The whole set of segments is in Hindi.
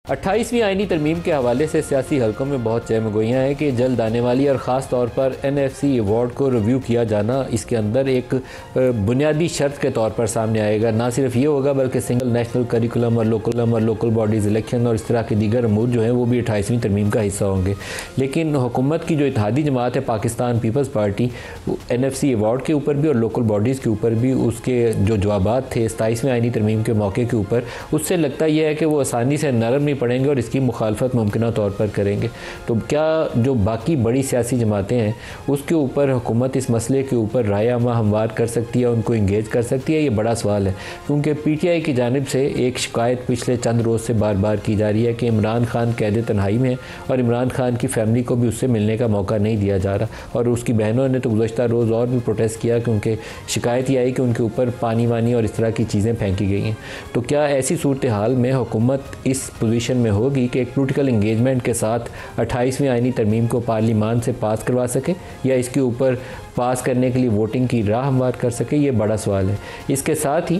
28वीं आईनी तरमीम के हवाले से सियासी हलकों में बहुत चहमगोइयाँ हैं कि जल्द आने वाली और ख़ास तौर पर NFC अवार्ड को रिव्यू किया जाना इसके अंदर एक बुनियादी शर्त के तौर पर सामने आएगा। ना सिर्फ ये होगा बल्कि सिंगल नेशनल करिकुलम और लोकल बॉडीज़ इलेक्शन और इस तरह के दीगर अमूर जो हैं वो भी 28वीं तरमीम का हिस्सा होंगे। लेकिन हुकूमत की जो इत्तेहादी जमात है Pakistan Peoples Party, NFC award के ऊपर भी और लोकल बॉडीज़ के ऊपर भी उसके जो जवाबात थे 27वीं आईनी तरमीम के मौके के ऊपर, उससे लगता यह है कि वो आसानी से नरम नहीं पड़ेंगे और इसकी मुखालफत मुमकिन तौर पर करेंगे। तो क्या जो बाकी बड़ी सियासी जमातें हैं उसके ऊपर हुकूमत इस मसले के ऊपर राय आमा हमवार कर सकती है, उनको इंगेज कर सकती है? ये बड़ा सवाल है, क्योंकि PTI की जानिब से एक शिकायत पिछले चंद रोज़ से बार बार की जा रही है कि इमरान खान कैद तन्हाई में है और इमरान खान की फैमिली को भी उससे मिलने का मौका नहीं दिया जा रहा। और उसकी बहनों ने तो गुज़श्ता रोज़ और भी प्रोटेस्ट किया क्योंकि शिकायत ये आई कि उनके ऊपर पानी वानी और इस तरह की चीज़ें फेंकी गई हैं। तो क्या ऐसी सूरत हाल में हुकूमत इस पोजीशन में होगी कि एक पोलिटिकल इंगेजमेंट के साथ 28वीं आईनी तरमीम को पार्लिमान से पास करवा सके या इसके ऊपर पास करने के लिए वोटिंग की राह हमवार कर सके? ये बड़ा सवाल है। इसके साथ ही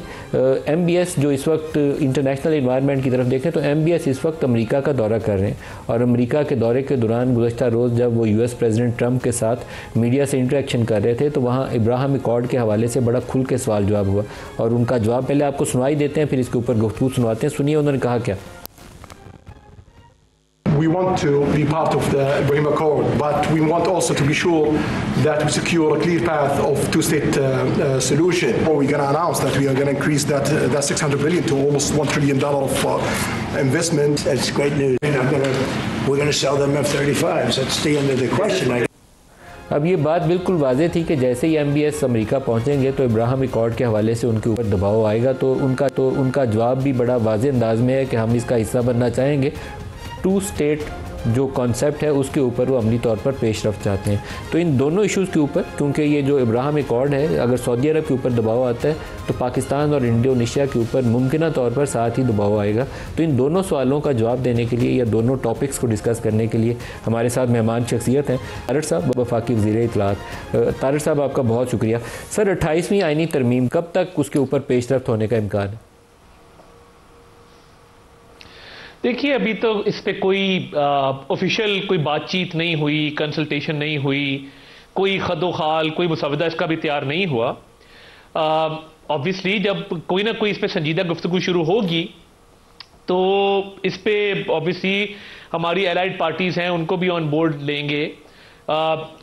MBS जो इस वक्त इंटरनेशनल इन्वायरमेंट की तरफ देखें तो MBS इस वक्त अमेरिका का दौरा कर रहे हैं और अमेरिका के दौरे के दौरान गुज़श्ता रोज़ जब वो US प्रेसिडेंट ट्रंप के साथ मीडिया से इंटरेक्शन कर रहे थे तो वहाँ इब्राहिम अकॉर्ड के हवाले से बड़ा खुल के सवाल जवाब हुआ और उनका जवाब पहले आपको सुनाई देते हैं, फिर इसके ऊपर गुफ्तगू सुनवाते हैं। सुनिए उन्होंने कहा क्या। We want to be part of the Ibrahim Accord, but we want also to be sure that we secure a clear path of two-state solution. We're going to announce that we are going to increase that $600 billion to almost $1 trillion of investment. That's great news. We're going to sell them F-35s. That's the end of the question. अब ये बात बिल्कुल वाज़े थी कि जैसे ही MBS अमेरिका पहुंचेंगे तो इब्राहिम अकॉर्ड के हवाले से उनके ऊपर दबाव आएगा। तो उनका जवाब भी बड़ा वाज़े अंदाज में है कि हम इसका हिस्सा बनना चाहेंगे। 2 स्टेट जो कॉन्सेप्ट है उसके ऊपर वो अमली तौर पर पेशरफ्त चाहते हैं। तो इन दोनों इश्यूज़ के ऊपर, क्योंकि ये जो इब्राहिम अकॉर्ड है अगर सऊदी अरब के ऊपर दबाव आता है तो पाकिस्तान और इंडोनेशिया के ऊपर मुमकिन तौर पर साथ ही दबाव आएगा। तो इन दोनों सवालों का जवाब देने के लिए या दोनों टॉपिक्स को डिस्कस करने के लिए हमारे साथ मेहमान शख्सियत हैं तारिर साहब, वफाकी वज़ीर इत्तलात। तारिर साहब आपका बहुत शुक्रिया। सर, 28वीं आईनी तरमीम कब तक उसके ऊपर पेशरफ्त होने का इम्कान है? देखिए, अभी तो इस पर कोई ऑफिशियल कोई बातचीत नहीं हुई, कंसल्टेशन नहीं हुई, कोई खदोखाल, कोई मुसवदा इसका भी तैयार नहीं हुआ। ऑब्वियसली जब कोई ना कोई इस पर संजीदा गुफ्तगू शुरू होगी तो इस पर ऑब्वियसली हमारी एलाइड पार्टीज़ हैं उनको भी ऑन बोर्ड लेंगे,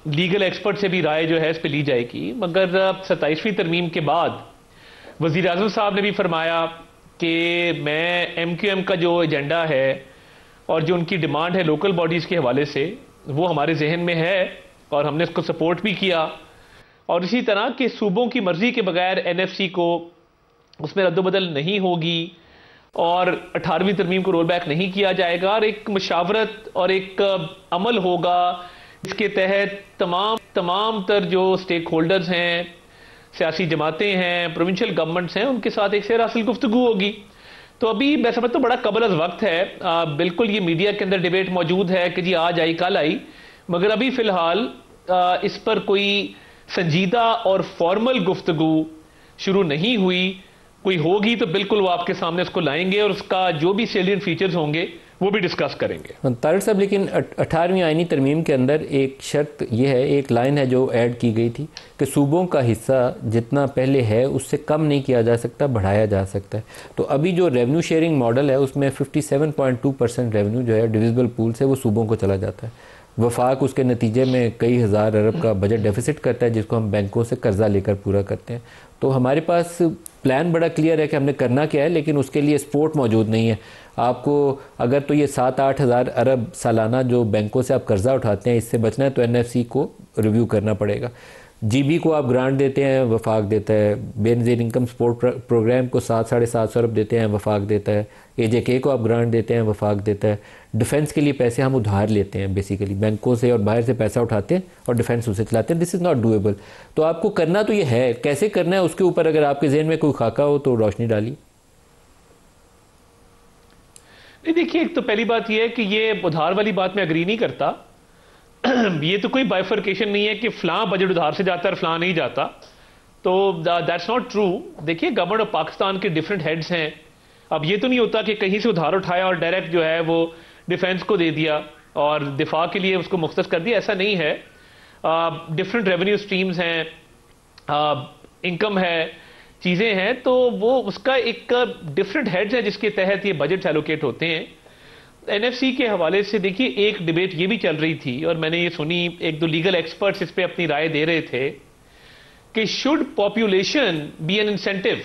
लीगल एक्सपर्ट से भी राय जो है इस पर ली जाएगी। मगर 27वीं तरमीम के बाद वज़ीर आज़म साहब ने भी फरमाया कि मैं MQM का जो एजेंडा है और जो उनकी डिमांड है लोकल बॉडीज़ के हवाले से वो हमारे जहन में है और हमने उसको सपोर्ट भी किया। और इसी तरह के सूबों की मर्ज़ी के बगैर NFC को उसमें रद्दबदल नहीं होगी और 18वीं तरमीम को रोल बैक नहीं किया जाएगा और एक मशावरत और एक अमल होगा इसके तहत तमाम तर जो स्टेक होल्डर्स हैं, सियासी जमातें हैं, प्रोविंशियल गवर्नमेंट्स हैं, उनके साथ एक शेर हासिल गुफ्तगू होगी। तो अभी मैं समझता हूँ बड़ा कबल अज़ वक्त है। बिल्कुल ये मीडिया के अंदर डिबेट मौजूद है कि जी आज आई कल आई, मगर अभी फ़िलहाल इस पर कोई संजीदा और फॉर्मल गुफ्तगू शुरू नहीं हुई। कोई होगी तो बिल्कुल वो आपके सामने उसको लाएंगे और उसका जो भी सेलियंट फीचर्स होंगे वो भी डिस्कस करेंगे। तारिर साहब, लेकिन 18वीं आईनी तरमीम के अंदर एक शर्त ये है, एक लाइन है जो ऐड की गई थी कि सूबों का हिस्सा जितना पहले है उससे कम नहीं किया जा सकता, बढ़ाया जा सकता है। तो अभी जो रेवेन्यू शेयरिंग मॉडल है उसमें 57.2% रेवेन्यू जो है डिविजिबल पूल से वो सूबों को चला जाता है। वफाक उसके नतीजे में कई हज़ार अरब का बजट डेफिसिट करता है जिसको हम बैंकों से कर्जा लेकर पूरा करते हैं। तो हमारे पास प्लान बड़ा क्लियर है कि हमने करना क्या है, लेकिन उसके लिए सपोर्ट मौजूद नहीं है। आपको अगर तो ये 7-8 हज़ार अरब सालाना जो बैंकों से आप कर्जा उठाते हैं इससे बचना है तो NFC को रिव्यू करना पड़ेगा। GB को आप ग्रांट देते हैं, वफाक देता है। बेनज़ीर इनकम सपोर्ट प्रोग्राम को 7-750 अरब देते हैं, वफाक देता है। AJK को आप ग्रांट देते हैं, वफाक देता है। डिफेंस के लिए पैसे हम उधार लेते हैं, बेसिकली बैंकों से और बाहर से पैसा उठाते हैं और डिफेंस उसे चलाते हैं। This is not doable. तो आपको करना तो ये है, कैसे करना है उसके ऊपर अगर आपके जहन में कोई खाका हो तो रोशनी डालिए। नहीं, देखिए, एक तो पहली बात यह है कि ये उधार वाली बात मैं एग्री नहीं करता। ये तो कोई बाइफर्केशन नहीं है कि फ़लाँ बजट उधार से जाता है और फ़लाँ नहीं जाता, तो दैट्स नॉट ट्रू। देखिए, गवर्नमेंट ऑफ पाकिस्तान के डिफरेंट हेड्स हैं, अब ये तो नहीं होता कि कहीं से उधार उठाया और डायरेक्ट जो है वो डिफेंस को दे दिया और दिफा के लिए उसको मुख्तस कर दिया, ऐसा नहीं है। डिफरेंट रेवेन्यू स्ट्रीम्स हैं, इनकम है, चीज़ें हैं, तो वो उसका एक डिफरेंट हेड्स है जिसके तहत ये बजट एलोकेट होते हैं। एनएफसी के हवाले से देखिए एक डिबेट ये भी चल रही थी और मैंने ये सुनी, एक दो लीगल एक्सपर्ट्स इस पे अपनी राय दे रहे थे कि should population be an incentive,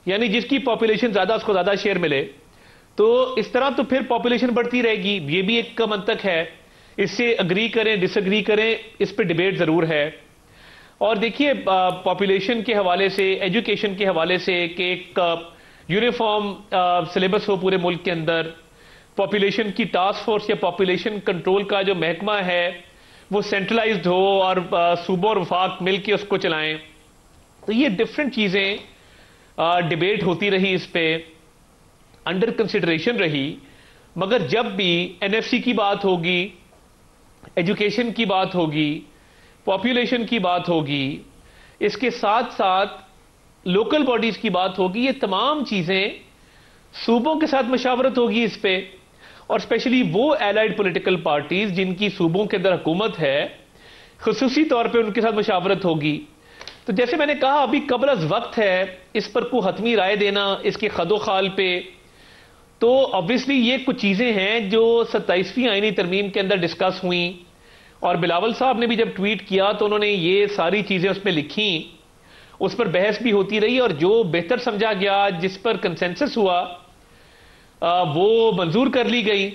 यानी जिसकी पॉपुलेशन ज्यादा उसको ज्यादा शेयर मिले, तो इस तरह तो फिर पॉपुलेशन बढ़ती रहेगी। ये भी एक मंतक है, इससे अग्री करें डिसअग्री करें, इस पे डिबेट जरूर है। और देखिए पॉपुलेशन के हवाले से, एजुकेशन के हवाले से कि एक यूनिफॉर्म सिलेबस हो पूरे मुल्क के अंदर, पॉपुलेशन की टास्क फोर्स या पॉपुलेशन कंट्रोल का जो महकमा है वो सेंट्रलाइज्ड हो और सूबों और वफाक मिल के उसको चलाएं, तो ये डिफरेंट चीज़ें डिबेट होती रही, इस पे अंडर कंसिडरेशन रही। मगर जब भी एनएफसी की बात होगी, एजुकेशन की बात होगी, पॉपुलेशन की बात होगी, इसके साथ साथ लोकल बॉडीज की बात होगी, ये तमाम चीज़ें सूबों के साथ मशावरत होगी इस पे, और स्पेशली वो एलाइड पॉलिटिकल पार्टीज जिनकी सूबों के अंदर हुकूमत है, खुसूसी तौर पे उनके साथ मशावरत होगी। तो जैसे मैंने कहा अभी कबल अज वक्त है इस पर कोई हतमी राय देना इसके खदोखाल पे, तो ऑब्वियसली ये कुछ चीज़ें हैं जो 27वीं आईनी तरमीम के अंदर डिस्कस हुई, और बिलावल साहब ने भी जब ट्वीट किया तो उन्होंने ये सारी चीज़ें उसमें लिखी, उस पर बहस भी होती रही, और जो बेहतर समझा गया, जिस पर कंसेंसस हुआ, वो मंजूर कर ली गई।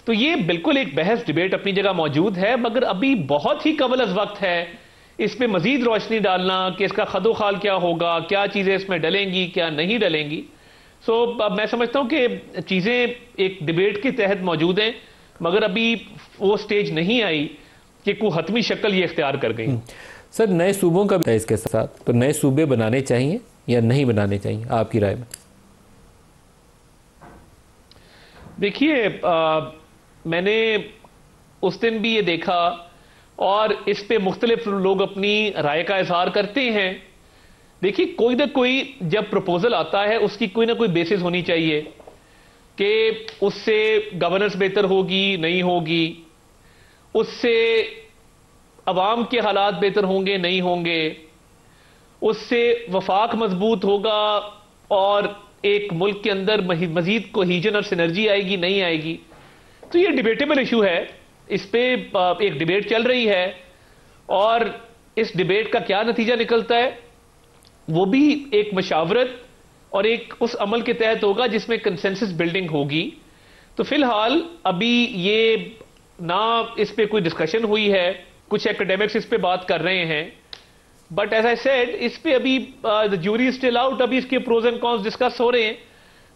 तो ये बिल्कुल एक बहस डिबेट अपनी जगह मौजूद है, मगर अभी बहुत ही कबल अज वक्त है इस पे मजीद रोशनी डालना कि इसका खदोखाल क्या होगा, क्या चीज़ें इसमें डलेंगी, क्या नहीं डलेंगी। सो मैं समझता हूं कि चीज़ें एक डिबेट के तहत मौजूद हैं, मगर अभी वो स्टेज नहीं आई कि कोई हतमी शक्ल ये इख्तियार कर गई। सर, नए सूबों का भी इसके साथ, तो नए सूबे बनाने चाहिए या नहीं बनाने चाहिए आपकी राय में? देखिए मैंने उस दिन भी ये देखा और इस पे मुख्तलिफ लोग अपनी राय का इजहार करते हैं। देखिए कोई ना कोई जब प्रपोजल आता है उसकी कोई ना कोई बेसिस होनी चाहिए कि उससे गवर्नेंस बेहतर होगी नहीं होगी, उससे अवाम के हालात बेहतर होंगे नहीं होंगे, उससे वफाक मजबूत होगा और एक मुल्क के अंदर मजीद कोहीजन और सिनर्जी आएगी नहीं आएगी। तो ये डिबेटेबल इशू है, इस पे एक डिबेट चल रही है, और इस डिबेट का क्या नतीजा निकलता है वो भी एक मशावरत और एक उस अमल के तहत होगा जिसमें कंसेंसस बिल्डिंग होगी। तो फिलहाल अभी ये ना इस पे कोई डिस्कशन हुई है, कुछ एकेडमिक्स इस पे बात कर रहे हैं, बट एज आई सेड इस पे अभी द ज्यूरी स्टिल आउट, अभी इसके प्रोज एंड कॉन्स डिस्कस हो रहे हैं।